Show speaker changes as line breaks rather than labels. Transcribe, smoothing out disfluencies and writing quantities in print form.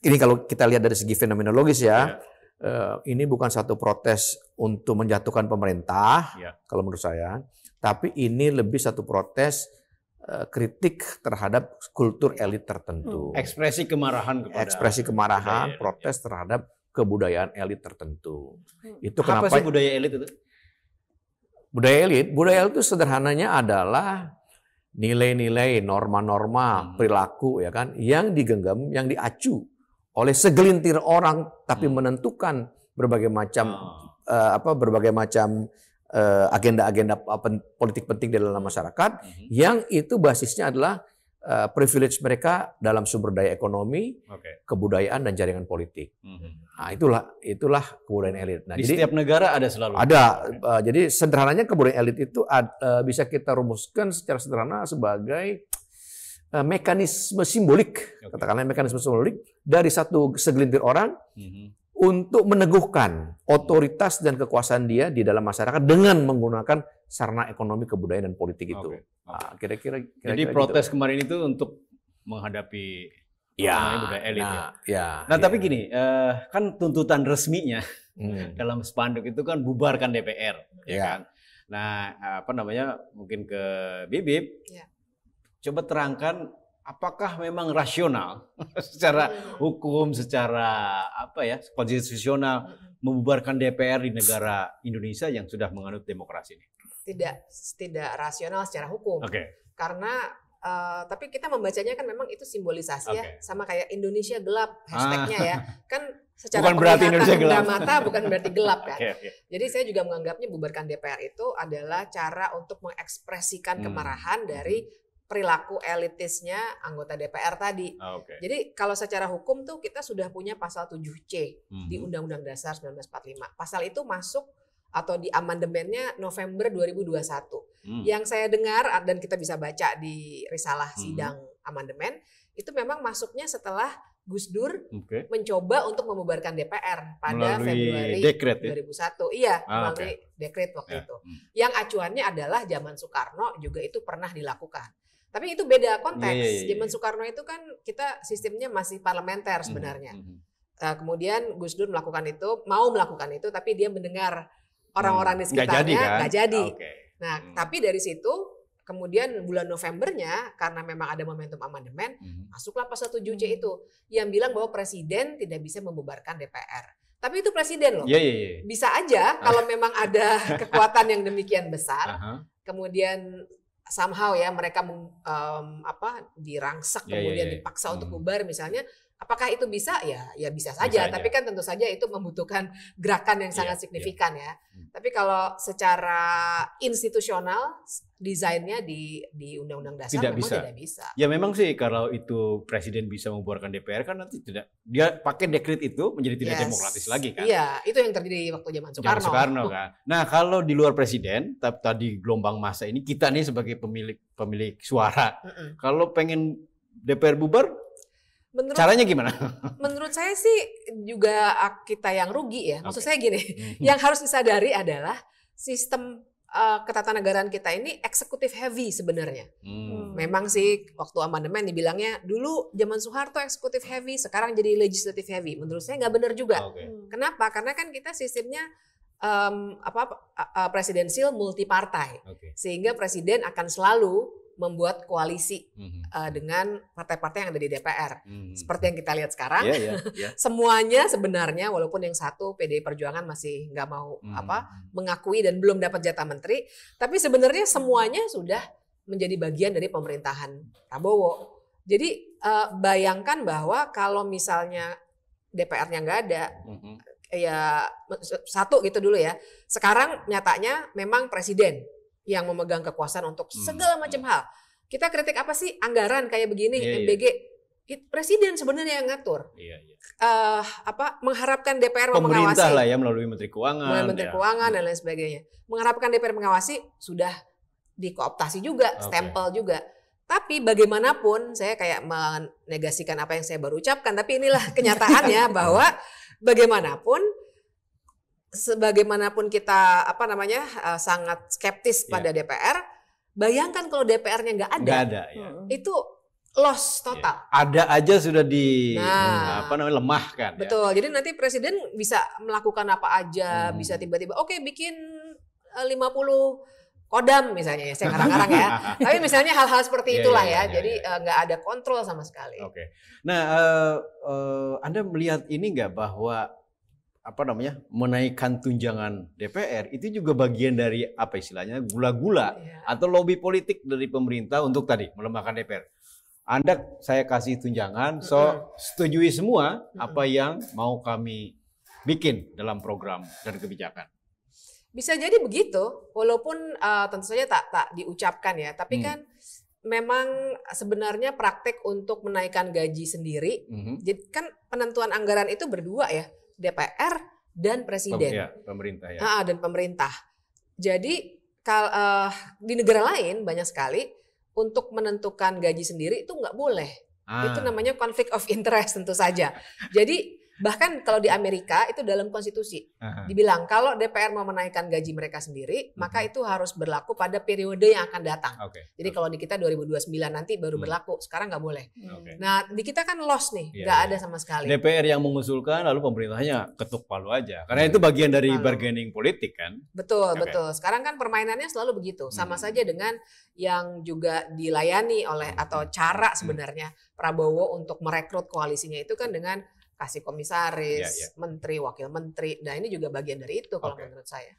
ini kalau kita lihat dari segi fenomenologis ya, ini bukan satu protes untuk menjatuhkan pemerintah, kalau menurut saya, tapi ini lebih satu protes kritik terhadap kultur elit tertentu.
Ekspresi kemarahan budaya,
protes terhadap kebudayaan elit tertentu. Itu
apa
kenapa
sih budaya elit itu?
Budaya elit itu sederhananya adalah nilai-nilai, norma-norma, perilaku ya kan, yang digenggam, yang diacu oleh segelintir orang, tapi menentukan berbagai macam agenda-agenda politik penting di dalam masyarakat, yang itu basisnya adalah privilege mereka dalam sumber daya ekonomi, kebudayaan dan jaringan politik. Nah, itulah kebudayaan elit. Nah,
di setiap negara ada selalu.
Ada. Jadi sederhananya kebudayaan elit itu bisa kita rumuskan secara sederhana sebagai mekanisme simbolik, katakanlah mekanisme simbolik dari satu segelintir orang untuk meneguhkan otoritas dan kekuasaan dia di dalam masyarakat dengan menggunakan sarana ekonomi, kebudayaan, dan politik itu. Nah, kira-kira
jadi protes gitu. Kemarin itu untuk menghadapi budaya elit. Nah, tapi gini, kan tuntutan resminya dalam spanduk itu kan bubarkan DPR, ya kan? Nah, mungkin ke Bibip, coba terangkan apakah memang rasional secara hukum, secara konstitusional membubarkan DPR di negara Indonesia yang sudah menganut demokrasi ini?
Tidak rasional secara hukum. Karena tapi kita membacanya kan memang itu simbolisasi ya, sama kayak Indonesia gelap hashtagnya ya. Kan secara
bukan berarti Indonesia gelap.
mata bukan berarti gelap kan. Jadi saya juga menganggapnya bubarkan DPR itu adalah cara untuk mengekspresikan kemarahan dari perilaku elitisnya anggota DPR tadi. Jadi kalau secara hukum tuh kita sudah punya pasal 7C di Undang-Undang Dasar 1945. Pasal itu masuk atau di amandemennya November 2021. Yang saya dengar dan kita bisa baca di risalah sidang amandemen, itu memang masuknya setelah Gus Dur mencoba untuk membubarkan DPR pada Februari
dekret,
2001. Iya, melalui dekret waktu itu. Yang acuannya adalah zaman Soekarno juga itu pernah dilakukan. Tapi itu beda konteks. Zaman Soekarno itu kan kita sistemnya masih parlementer sebenarnya. Kemudian Gus Dur mau melakukan itu, tapi dia mendengar orang-orang di sekitarnya nggak jadi. Nah, tapi dari situ kemudian bulan Novembernya karena memang ada momentum amandemen, masuklah pasal 7C itu yang bilang bahwa presiden tidak bisa membubarkan DPR. Tapi itu presiden loh. Bisa aja kalau memang ada kekuatan yang demikian besar, kemudian somehow ya mereka dirangsak kemudian dipaksa untuk bubar misalnya, apakah itu bisa? Ya bisa saja. Tapi kan tentu saja itu membutuhkan gerakan yang sangat signifikan ya. Tapi kalau secara institusional desainnya di Undang-Undang Dasar tidak bisa.
Ya memang sih kalau itu presiden bisa membubarkan DPR kan nanti dia pakai dekret itu menjadi tidak demokratis lagi kan.
Iya, itu yang terjadi waktu zaman Soekarno
kan. Nah, kalau di luar presiden tadi gelombang masa ini kita nih sebagai pemilik suara, kalau pengen DPR bubar caranya gimana?
Menurut saya sih juga kita yang rugi ya. Maksud saya gini, yang harus disadari adalah sistem ketatanegaraan kita ini eksekutif heavy sebenarnya. Memang sih waktu amandemen dibilangnya dulu zaman Soeharto eksekutif heavy, sekarang jadi legislative heavy. Menurut saya nggak benar juga. Kenapa? Karena kan kita sistemnya presidensial multi partai, sehingga presiden akan selalu membuat koalisi dengan partai-partai yang ada di DPR. Seperti yang kita lihat sekarang, semuanya sebenarnya walaupun yang satu PDI Perjuangan masih nggak mau mengakui dan belum dapat jatah menteri, tapi sebenarnya semuanya sudah menjadi bagian dari pemerintahan Prabowo. Jadi bayangkan bahwa kalau misalnya DPR-nya nggak ada, ya satu gitu dulu ya. Sekarang nyatanya memang presiden yang memegang kekuasaan untuk segala macam hal. Kita kritik apa sih anggaran kayak begini, MBG. Presiden sebenarnya yang ngatur. Mengharapkan DPR mengawasi.
Pemerintah lah ya melalui Menteri Keuangan.
Melalui Menteri Keuangan dan lain sebagainya. Mengharapkan DPR mengawasi sudah dikooptasi juga, stempel juga. Tapi bagaimanapun saya kayak menegasikan apa yang saya baru ucapkan. Tapi inilah kenyataannya bahwa bagaimanapun sebagaimanapun kita sangat skeptis pada DPR, bayangkan kalau DPR-nya nggak ada,
ya.
Itu loss total.
Ada aja sudah lemahkan.
Betul. Jadi nanti presiden bisa melakukan apa aja, bisa tiba-tiba oke, bikin 50 kodam misalnya ya, saya ngarang-ngarang ya. Tapi misalnya hal-hal seperti itulah ya. Jadi nggak ada kontrol sama sekali.
Oke. Nah, Anda melihat ini nggak bahwa menaikkan tunjangan DPR itu juga bagian dari apa istilahnya gula-gula atau lobby politik dari pemerintah untuk tadi melemahkan DPR. Saya kasih tunjangan, setujui semua apa yang mau kami bikin dalam program dan kebijakan.
Bisa jadi begitu, walaupun tentu saja tak diucapkan ya, tapi kan memang sebenarnya praktek untuk menaikkan gaji sendiri, jadi kan penentuan anggaran itu berdua ya, DPR dan presiden,
pemerintah ya,
dan pemerintah. Jadi di negara lain banyak sekali untuk menentukan gaji sendiri itu nggak boleh. Itu namanya conflict of interest tentu saja. Jadi bahkan kalau di Amerika itu dalam konstitusi dibilang kalau DPR mau menaikkan gaji mereka sendiri, maka itu harus berlaku pada periode yang akan datang. Jadi kalau di kita 2029 nanti baru berlaku, sekarang nggak boleh. Nah di kita kan loss nih, nggak ada sama sekali.
DPR yang mengusulkan lalu pemerintahnya ketuk palu aja, karena itu bagian dari bargaining politik kan.
Betul. Sekarang kan permainannya selalu begitu, sama saja dengan yang juga dilayani oleh atau cara sebenarnya Prabowo untuk merekrut koalisinya itu kan dengan kasih komisaris, menteri, wakil menteri. Nah ini juga bagian dari itu kalau menurut saya.